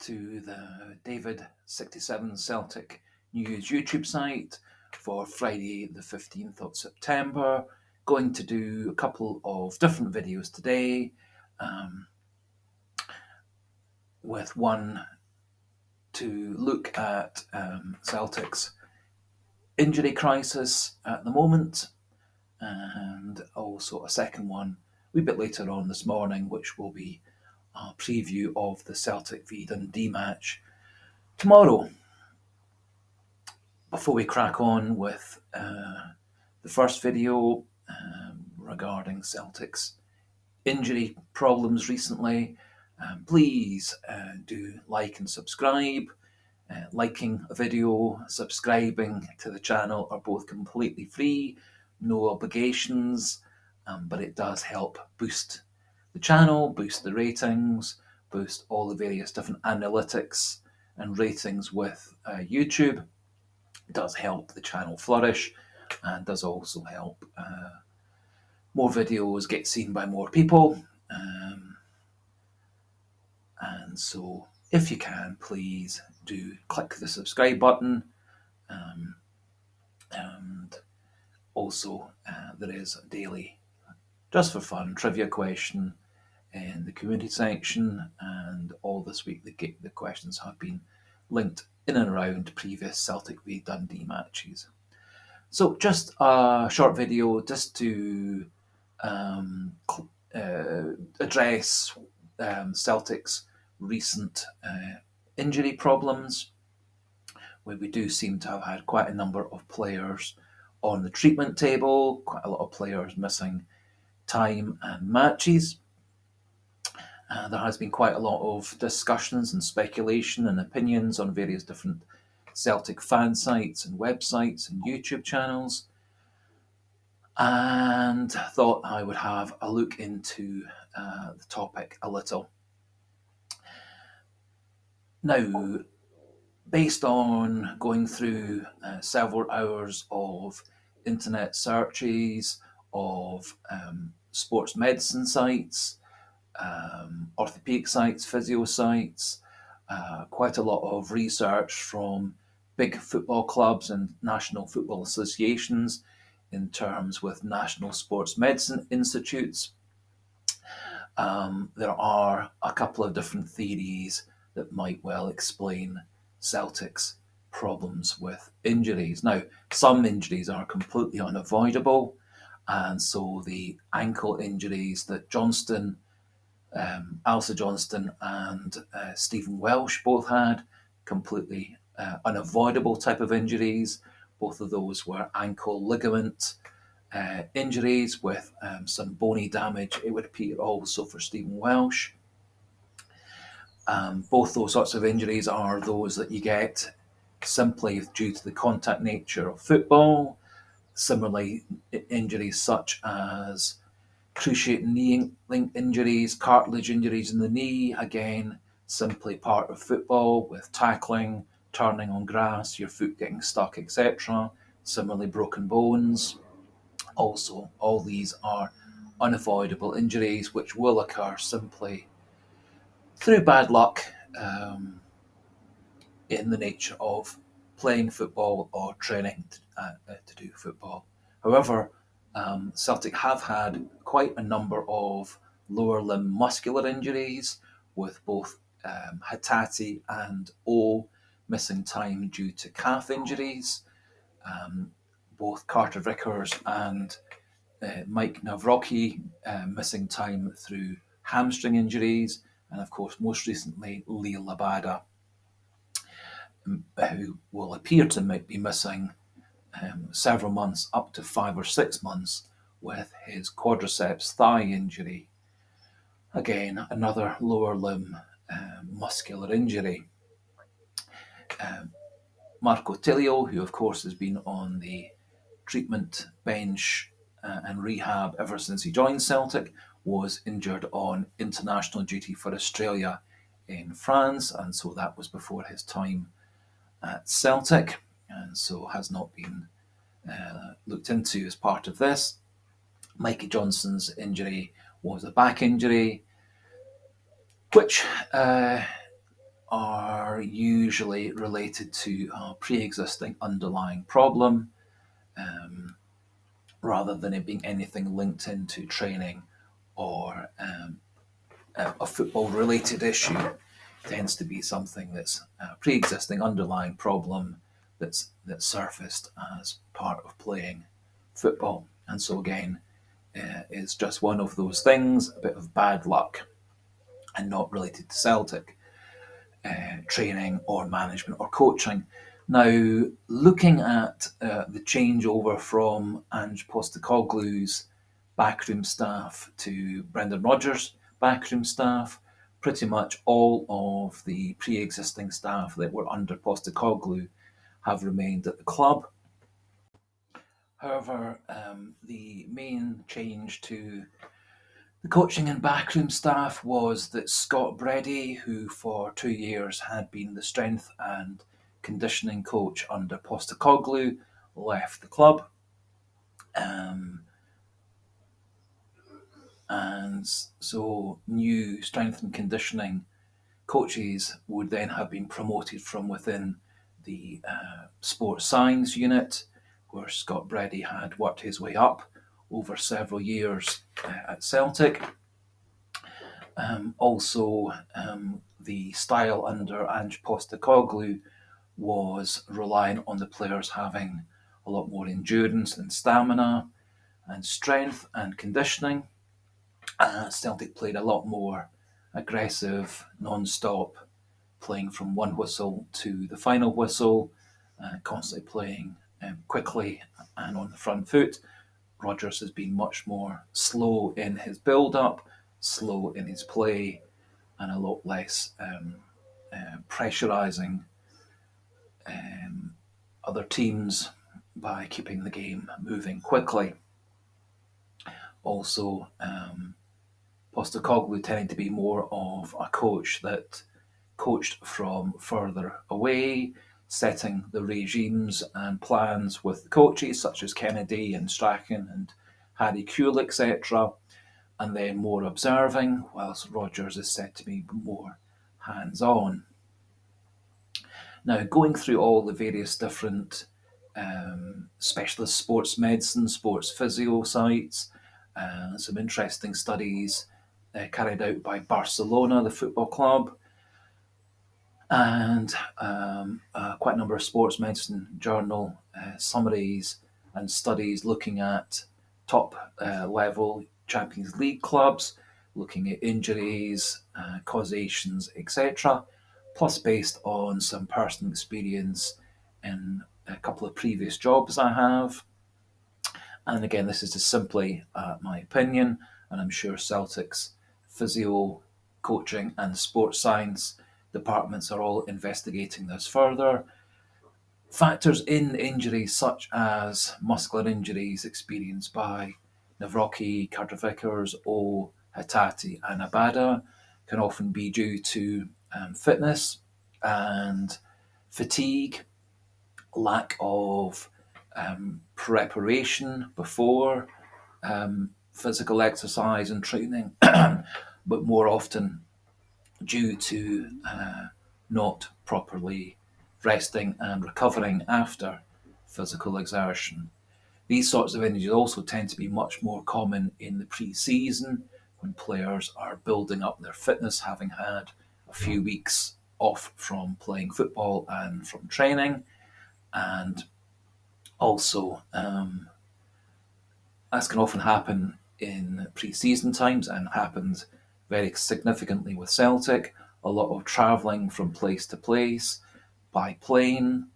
to the David67 Celtic News YouTube site for Friday the 15th of September. Going to do a couple of different videos today, with one to look at Celtic's injury crisis at the moment, and also a second one a wee bit later on this morning, which will be a preview of the Celtic v Dundee match tomorrow. Before we crack on with the first video regarding Celtic's injury problems recently, please do like and subscribe. Liking a video, subscribing to the channel are both completely free, no obligations, but it does help boost the channel, boost the ratings, boost all the various different analytics and ratings with YouTube. It does help the channel flourish and does also help more videos get seen by more people. And so if you can, please do click the subscribe button. And also there is a daily, just for fun, trivia question in the community section, and all this week the questions have been linked in and around previous Celtic v Dundee matches. So just a short video just to address Celtic's recent injury problems, where we do seem to have had quite a number of players on the treatment table, quite a lot of players missing time and matches. There has been quite a lot of discussions and speculation and opinions on various different Celtic fan sites and websites and YouTube channels, and thought I would have a look into the topic a little. Now, based on going through several hours of internet searches, of sports medicine sites, orthopaedic sites, physio sites, quite a lot of research from big football clubs and national football associations in terms with national sports medicine institutes. There are a couple of different theories that might well explain Celtic's problems with injuries. Now, some injuries are completely unavoidable, and so the ankle injuries that Alistair Johnston and Stephen Welsh both had, completely unavoidable type of injuries. Both of those were ankle ligament injuries with some bony damage, it would appear, also for Stephen Welsh. Both those sorts of injuries are those that you get simply due to the contact nature of football. Similarly, injuries such as cruciate knee injuries, cartilage injuries in the knee, again, simply part of football with tackling, turning on grass, your foot getting stuck, etc. Similarly, broken bones. Also, all these are unavoidable injuries which will occur simply through bad luck in the nature of playing football or training to do football. However, Celtic have had quite a number of lower limb muscular injuries, with both Hatate and O missing time due to calf injuries. Both Carter Vickers and Mike Nawrocki missing time through hamstring injuries, and of course most recently Liel Labada, who will appear to be missing several months, up to 5 or 6 months, with his quadriceps thigh injury. Again, another lower limb muscular injury. Marco Tilio, who of course has been on the treatment bench and rehab ever since he joined Celtic, was injured on international duty for Australia in France, and so that was before his time at Celtic, and so has not been looked into as part of this. Mikey Johnson's injury was a back injury, which are usually related to a pre-existing underlying problem, rather than it being anything linked into training or a football-related issue. It tends to be something that's a pre-existing underlying problem that surfaced as part of playing football. And so again, it's just one of those things, a bit of bad luck, and not related to Celtic training or management or coaching. Now, looking at the changeover from Ange Postecoglou's backroom staff to Brendan Rodgers' backroom staff, pretty much all of the pre-existing staff that were under Postecoglou have remained at the club. However, the main change to the coaching and backroom staff was that Scott Breddy, who for 2 years had been the strength and conditioning coach under Postecoglou, left the club. And so new strength and conditioning coaches would then have been promoted from within the sports science unit, where Scott Breddy had worked his way up over several years at Celtic. Also, the style under Ange Postecoglou was relying on the players having a lot more endurance and stamina and strength and conditioning. Celtic played a lot more aggressive, non-stop, playing from one whistle to the final whistle, constantly playing quickly and on the front foot. Rodgers has been much more slow in his build-up, slow in his play, and a lot less pressurising other teams by keeping the game moving quickly. Also, Postecoglou tended to be more of a coach that coached from further away, setting the regimes and plans with the coaches such as Kennedy and Strachan and Harry Kewell, etc., and then more observing, whilst Rodgers is said to be more hands-on. Now, going through all the various different specialist sports medicine, sports physio sites, some interesting studies carried out by Barcelona, the football club, and quite a number of sports medicine journal summaries and studies looking at top level Champions League clubs, looking at injuries, causations, etc., plus based on some personal experience in a couple of previous jobs I have. And again, this is just simply my opinion, and I'm sure Celtic's physio, coaching, and sports science departments are all investigating this further. Factors in injuries such as muscular injuries experienced by Navrocki, Carter-Vickers, O, Hattati, and Abada can often be due to fitness and fatigue, lack of preparation before physical exercise and training, but more often due to not properly resting and recovering after physical exertion. These sorts of injuries also tend to be much more common in the pre-season when players are building up their fitness, having had a few weeks off from playing football and from training. And also, as can often happen in pre-season times and happened very significantly with Celtic, a lot of travelling from place to place by plane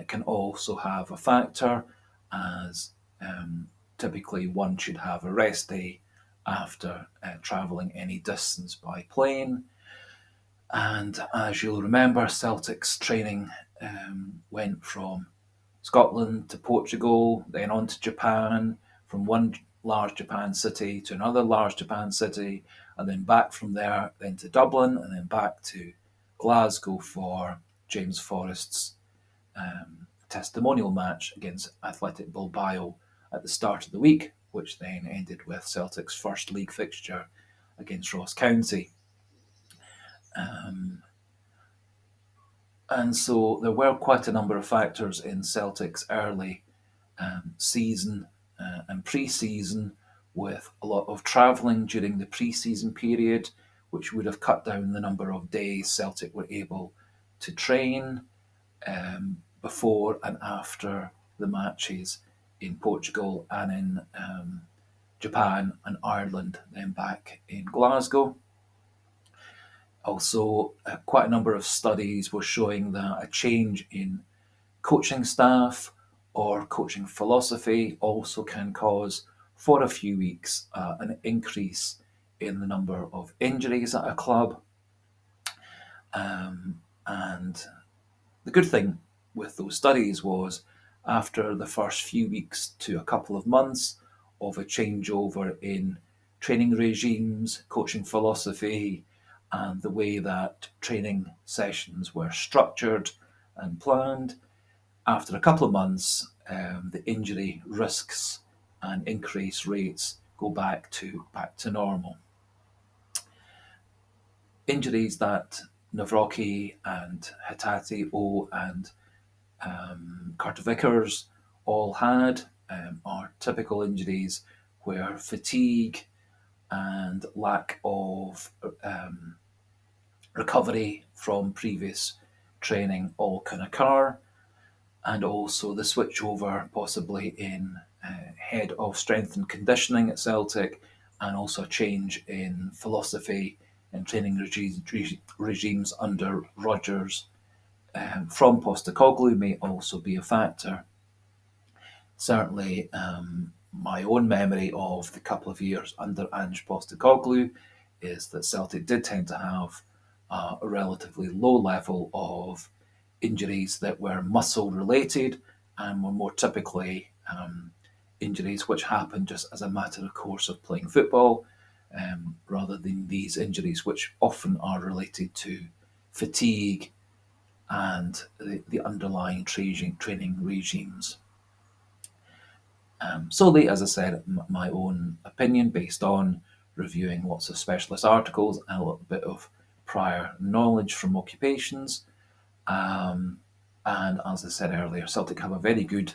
can also have a factor, as typically one should have a rest day after travelling any distance by plane. And as you'll remember, Celtic's training went from Scotland to Portugal, then on to Japan, from one large Japan city to another large Japan city, and then back from there, then to Dublin, and then back to Glasgow for James Forrest's testimonial match against Athletic Bilbao at the start of the week, which then ended with Celtic's first league fixture against Ross County. And so there were quite a number of factors in Celtic's early season and pre-season, with a lot of travelling during the pre-season period, which would have cut down the number of days Celtic were able to train before and after the matches in Portugal and in Japan and Ireland, then back in Glasgow. Also, quite a number of studies were showing that a change in coaching staff or coaching philosophy also can cause, for a few weeks, an increase in the number of injuries at a club. And the good thing with those studies was, after the first few weeks to a couple of months of a changeover in training regimes, coaching philosophy, and the way that training sessions were structured and planned, after a couple of months, the injury risks and increase rates go back to normal. Injuries that Nawrocki and Hatate O and Carter Vickers all had are typical injuries where fatigue and lack of recovery from previous training all can occur, and also the switchover possibly in head of strength and conditioning at Celtic, and also a change in philosophy and training regimes under Rodgers from Postecoglou may also be a factor. Certainly, my own memory of the couple of years under Ange Postecoglou is that Celtic did tend to have a relatively low level of injuries that were muscle related and were more typically injuries which happened just as a matter of course of playing football, rather than these injuries which often are related to fatigue and the underlying training regimes. Solely, as I said, my own opinion based on reviewing lots of specialist articles and a little bit of prior knowledge from occupations. And as I said earlier, Celtic have a very good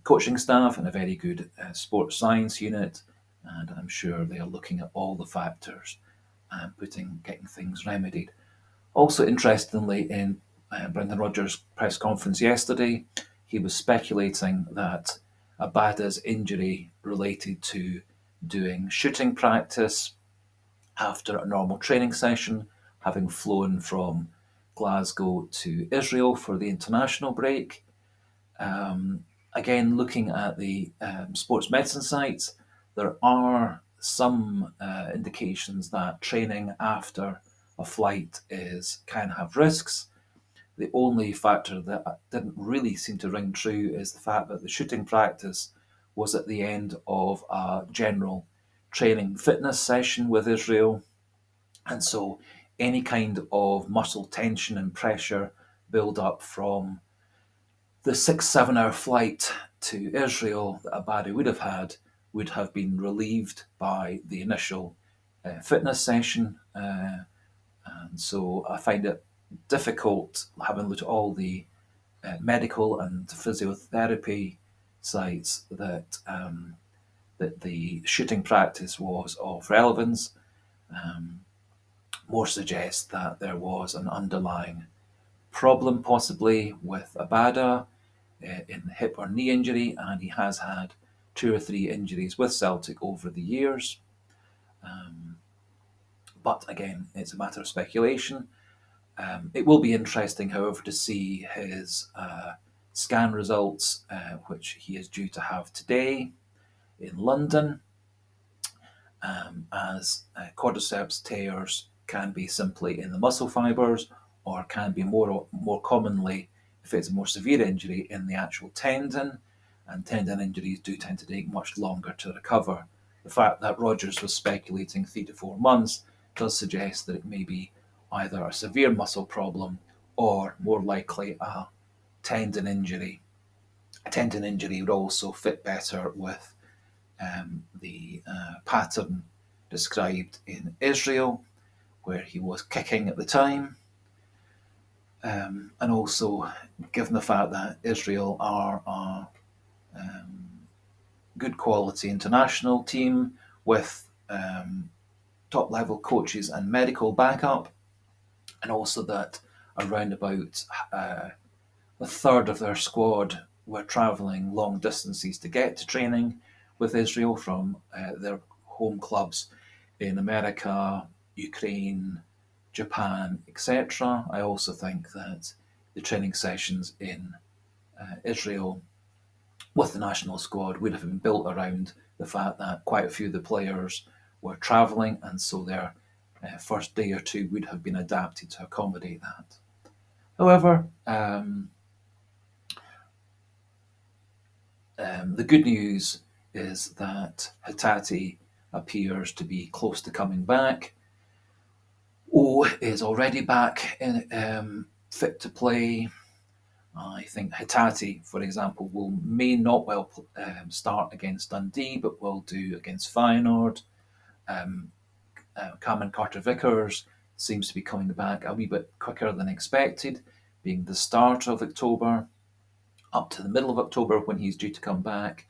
coaching staff and a very good sports science unit, and I'm sure they are looking at all the factors and getting things remedied. Also, interestingly, in Brendan Rodgers' press conference yesterday, he was speculating that Abada's injury related to doing shooting practice after a normal training session, having flown from Glasgow to Israel for the international break. Again, looking at the sports medicine sites, there are some indications that training after a flight can have risks. The only factor that didn't really seem to ring true is the fact that the shooting practice was at the end of a general training fitness session with Israel. And so any kind of muscle tension and pressure build up from the 6-7 hour flight to Israel that Abadi would have been relieved by the initial fitness session. And so I find it difficult, having looked at all the medical and physiotherapy sites, that the shooting practice was of relevance. More suggests that there was an underlying problem possibly with Abada in the hip or knee injury, and he has had 2 or 3 injuries with Celtic over the years. But again, it's a matter of speculation. It will be interesting, however, to see his scan results, which he is due to have today in London, as quadriceps tears can be simply in the muscle fibres, or can be more commonly, if it's a more severe injury, in the actual tendon, and tendon injuries do tend to take much longer to recover. The fact that Rodgers was speculating 3 to 4 months does suggest that it may be either a severe muscle problem or more likely a tendon injury. A tendon injury would also fit better with the pattern described in Israel, where he was kicking at the time. And also, given the fact that Israel are a good quality international team with top level coaches and medical backup, and also that around about a third of their squad were travelling long distances to get to training with Israel from their home clubs in America, Ukraine, Japan, etc. I also think that the training sessions in Israel with the national squad would have been built around the fact that quite a few of the players were travelling, and so their first day or two would have been adapted to accommodate that. However, the good news is that Hattati appears to be close to coming back. O is already back in fit to play. I think Hattati, for example, may not well start against Dundee, but will do against Feyenoord. Cameron Carter-Vickers seems to be coming back a wee bit quicker than expected, being the start of October, up to the middle of October when he's due to come back.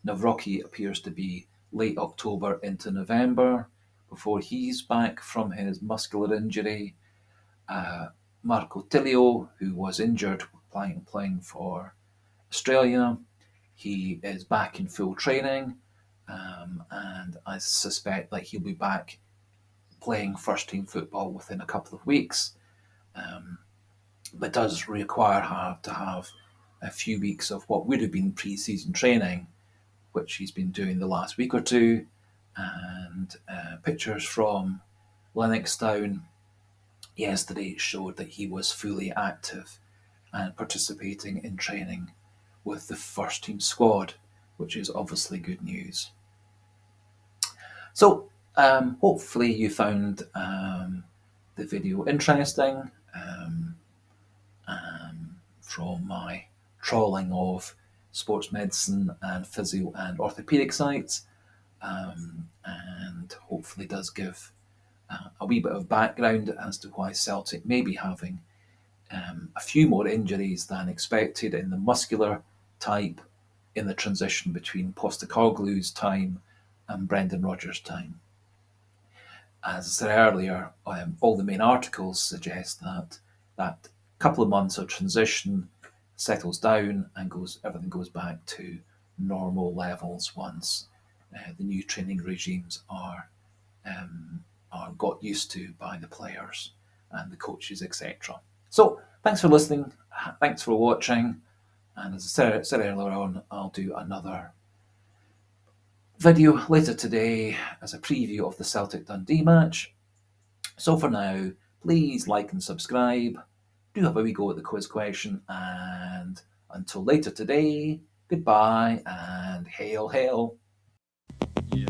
Navroki appears to be late October into November before he's back from his muscular injury. Marco Tilio, who was injured playing for Australia, he is back in full training, and I suspect that he'll be back playing first team football within a couple of weeks, but does require to have a few weeks of what would have been pre-season training, which he's been doing the last week or two, and pictures from Lennoxtown yesterday showed that he was fully active and participating in training with the first team squad, which is obviously good news. So hopefully you found the video interesting from my trawling of sports medicine and physio and orthopaedic sites, and hopefully does give a wee bit of background as to why Celtic may be having a few more injuries than expected in the muscular type in the transition between Postecoglou's time and Brendan Rodgers' time. As I said earlier, all the main articles suggest that that couple of months of transition settles down and everything goes back to normal levels once the new training regimes are got used to by the players and the coaches, etc. So thanks for listening, thanks for watching, and as I said earlier on, I'll do another video later today as a preview of the Celtic Dundee match. So for now, please like and subscribe. Do have a wee go at the quiz question, and until later today, goodbye and hail, hail. Yeah.